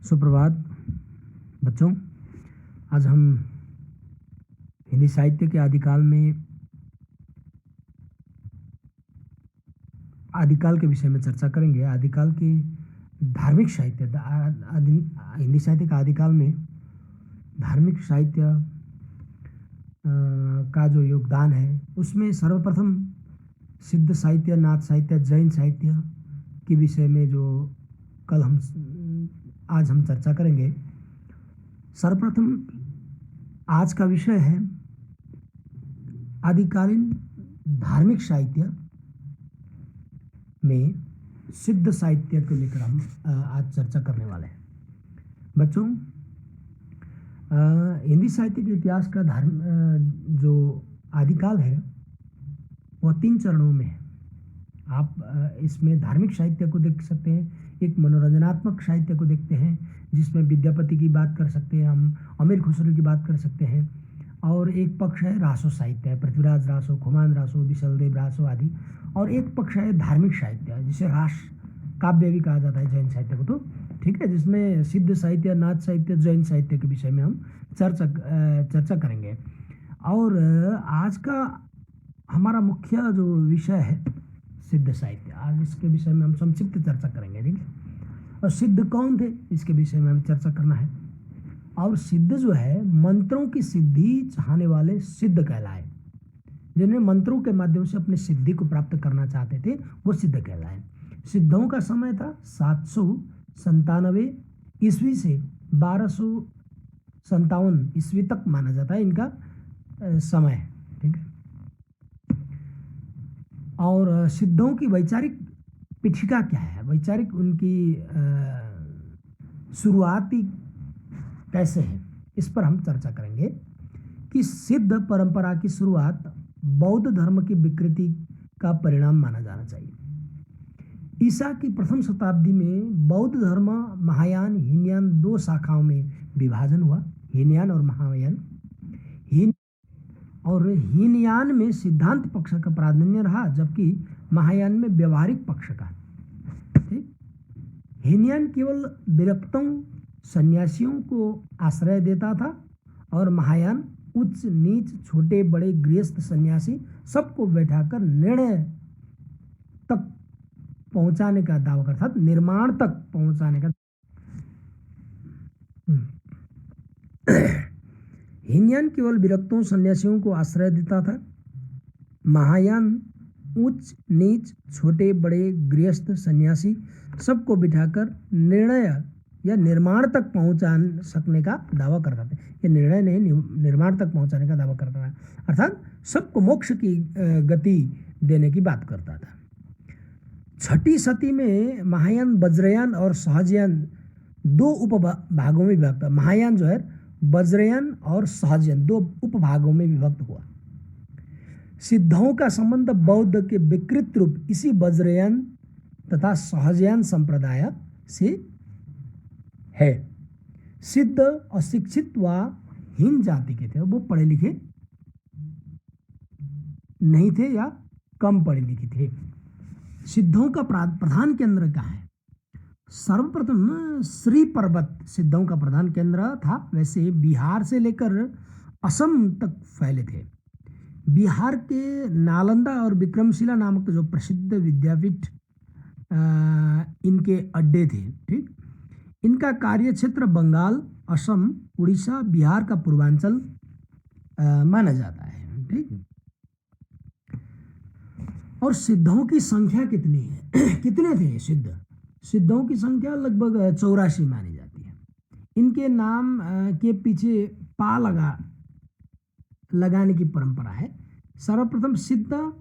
सुप्रभात बच्चों। आज हम हिंदी साहित्य के आदिकाल के विषय में चर्चा करेंगे। आदिकाल की धार्मिक साहित्य हिंदी साहित्य का आदिकाल में धार्मिक साहित्य का जो योगदान है उसमें सर्वप्रथम सिद्ध साहित्य, नाथ साहित्य, जैन साहित्य के विषय में जो आज हम चर्चा करेंगे। सर्वप्रथम आज का विषय है आदिकालीन धार्मिक साहित्य में सिद्ध साहित्य को लेकर हम आज चर्चा करने वाले हैं। बच्चों, हिंदी साहित्य के इतिहास का जो आदिकाल है वह 3 चरणों में है। आप इसमें धार्मिक साहित्य को देख सकते हैं, एक मनोरंजनात्मक साहित्य को देखते हैं जिसमें विद्यापति की बात कर सकते हैं, हम अमीर खुसरो की बात कर सकते हैं, और एक पक्ष है रासो साहित्य है, पृथ्वीराज रासो, खुमान रासो, बिशलदेव रासो आदि, और एक पक्ष है धार्मिक साहित्य जिसे रास काव्य भी कहा जाता है जैन साहित्य को। तो ठीक है, जिसमें सिद्ध साहित्य, नाथ साहित्य, जैन साहित्य के विषय में हम चर्चा करेंगे। और आज का हमारा मुख्य जो विषय है सिद्ध साहित्य, आज इसके विषय में हम संक्षिप्त चर्चा करेंगे। ठीक है, और सिद्ध कौन थे इसके विषय में हमें चर्चा करना है। और सिद्ध जो है मंत्रों की सिद्धि चाहने वाले सिद्ध कहलाए, जिन्हें मंत्रों के माध्यम से अपनी सिद्धि को प्राप्त करना चाहते थे वो सिद्ध कहलाए। सिद्धों का समय था 797 ईस्वी से 1257 ईस्वी तक माना जाता है इनका समय। ठीक है, और सिद्धों की वैचारिक पीठिका क्या है, वैचारिक उनकी शुरुआती कैसे है, इस पर हम चर्चा करेंगे कि सिद्ध परंपरा की शुरुआत बौद्ध धर्म की विकृति का परिणाम माना जाना चाहिए। ईसा की प्रथम शताब्दी में बौद्ध धर्म महायान, हीनयान 2 शाखाओं में विभाजन हुआ, हीनयान और महायान। हीनयान में सिद्धांत पक्ष का प्राधान्य रहा, जबकि महायान में व्यवहारिक पक्ष का। ठीक, हीनयान केवल विरक्तों, सन्यासियों को आश्रय देता था, और महायान उच्च नीच, छोटे बड़े, गृहस्थ, सन्यासी सबको बैठाकर निर्णय तक पहुंचाने का दावा करता था, निर्माण तक पहुंचाने का। हीनयान केवल विरक्तों, सन्यासियों को आश्रय देता था। महायान उच्च नीच, छोटे बड़े, गृहस्थ, सन्यासी सबको बिठाकर निर्णय या निर्माण तक पहुंचा सकने का दावा करता था। ये निर्णय नहीं, निर्माण तक पहुंचाने का दावा करता था, अर्थात सबको मोक्ष की गति देने की बात करता था। 6ठी सदी में महायान, वज्रयान और सहजयान 2 उपभागों में विभक्त। महायान जो है वज्रयान और सहजयान 2 उपभागों में विभक्त हुआ। सिद्धों का संबंध बौद्ध के विकृत रूप इसी वज्रयान तथा सहजयान संप्रदाय से है। सिद्ध अशिक्षित व हीन जाति के थे, वो पढ़े लिखे नहीं थे या कम पढ़े लिखे थे। सिद्धों का प्रधान केंद्र क्या है? सर्वप्रथम श्री पर्वत सिद्धों का प्रधान केंद्र था। वैसे बिहार से लेकर असम तक फैले थे। बिहार के नालंदा और विक्रमशिला नामक जो प्रसिद्ध विद्यापीठ इनके अड्डे थे। ठीक, इनका कार्य क्षेत्र बंगाल, असम, उड़ीसा, बिहार का पूर्वांचल माना जाता है। ठीक, और सिद्धों की संख्या कितनी है? कितने थे सिद्ध? सिद्धों की संख्या लगभग 84 मानी जाती है। इनके नाम के पीछे पा लगाने की परंपरा है। सर्वप्रथम सिद्ध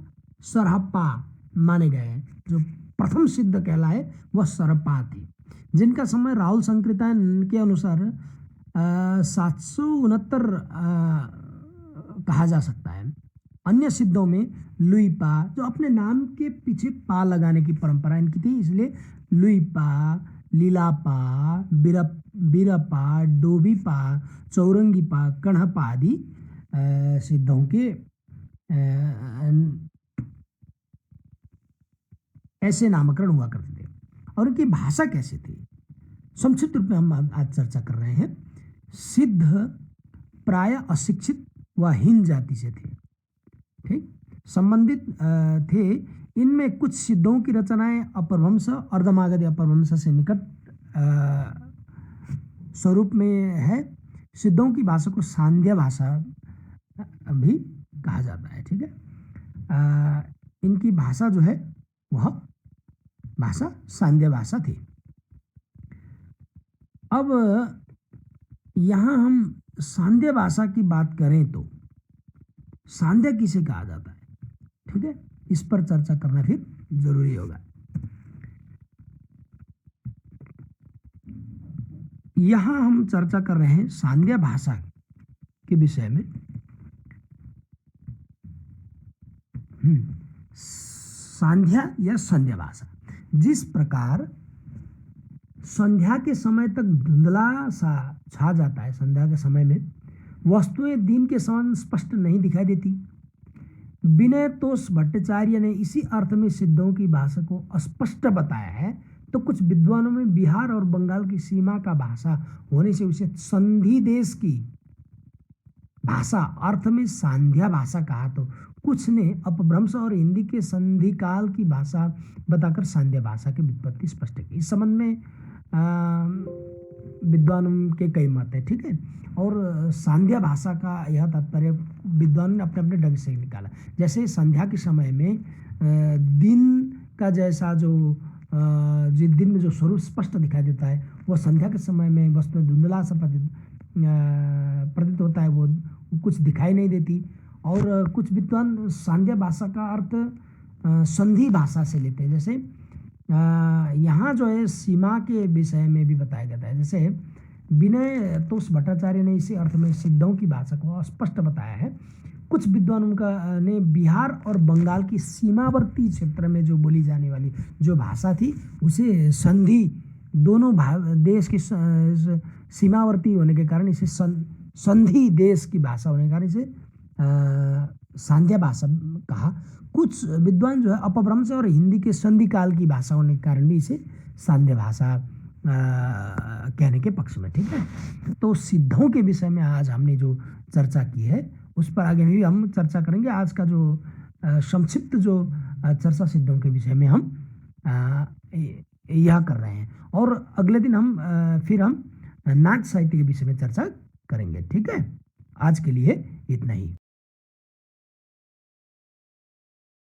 सरहप्पा माने गए। जो प्रथम सिद्ध कहलाए वह सरहप्पा थे, जिनका समय राहुल संकृतायन के अनुसार 769 कहा जा सकता है। अन्य सिद्धों में लुईपा, जो अपने नाम के पीछे पा लगाने की परंपरा इनकी थी, इसलिए लुईपा, लीलापा, बीरपा, डोबीपा, चौरंगीपा, कण्हपा आदि सिद्धों के ऐसे नामकरण हुआ करते थे। और उनकी भाषा कैसे थी? संक्षिप्त रूप में हम आज चर्चा कर रहे हैं। सिद्ध प्राय अशिक्षित व हीन जाति से थे, ठीक, संबंधित थे। इनमें कुछ सिद्धों की रचनाएं अपभ्रंश, अर्धमागधी अपभ्रंश से निकट स्वरूप में है। सिद्धों की भाषा को सांध्य भाषा भी कहा जाता है, ठीक है। इनकी भाषा जो है वह भाषा सांध्य भाषा थी। अब यहाँ हम सांध्य भाषा की बात करें तो सांध्य किसे कहा जाता है, ठीक है, इस पर चर्चा करना फिर जरूरी होगा। यहाँ हम चर्चा कर रहे हैं सांध्य भाषा के विषय में। सांध्या या संध्या भाषा, जिस प्रकार संध्या के समय तक धुंधला सा छा जाता है, संध्या के समय में वस्तुएं दिन के समान स्पष्ट नहीं दिखाई देती। विनय तोष भट्टाचार्य ने इसी अर्थ में सिद्धों की भाषा को अस्पष्ट बताया है। तो कुछ विद्वानों में बिहार और बंगाल की सीमा का भाषा होने से उसे संधि देश की भाषा अर्थ में सांध्या भाषा कहा। तो कुछ ने अपभ्रंश और हिंदी के संधि काल की भाषा बताकर सांध्य भाषा की व्युत्पत्ति स्पष्ट की। इस संबंध में विद्वानों के कई मत है, ठीक है। और सांध्या भाषा का यह तात्पर्य विद्वानों ने अपने अपने ढंग से निकाला। जैसे संध्या के समय में दिन का जैसा जो जिस दिन में जो स्वरूप स्पष्ट दिखाई देता है, वह संध्या के समय में वस्तु धुंधला सा प्रतीत होता है, वो कुछ दिखाई नहीं देती। और कुछ विद्वान सांध्य भाषा का अर्थ संधि भाषा से लेते हैं। जैसे यहाँ जो है सीमा के विषय में भी बताया जाता है। जैसे विनय तोष भट्टाचार्य ने इसी अर्थ में सिद्धों की भाषा को स्पष्ट बताया है। कुछ विद्वान उनका ने बिहार और बंगाल की सीमावर्ती क्षेत्र में जो बोली जाने वाली जो भाषा थी उसे संधि, दोनों देश की सीमावर्ती होने के कारण इसे संधि देश की भाषा होने के कारण इसे सांध्य भाषा कहा। कुछ विद्वान जो है अपभ्रंश और हिंदी के संधि काल की भाषा होने के कारण भी इसे सांध्य भाषा कहने के पक्ष में, ठीक है। तो सिद्धों के विषय में आज हमने जो चर्चा की है उस पर आगे भी हम चर्चा करेंगे। आज का जो संक्षिप्त जो चर्चा सिद्धों के विषय में हम यह कर रहे हैं, और अगले दिन हम फिर हम नाट्य साहित्य के विषय में चर्चा करेंगे, ठीक है। आज के लिए इतना ही।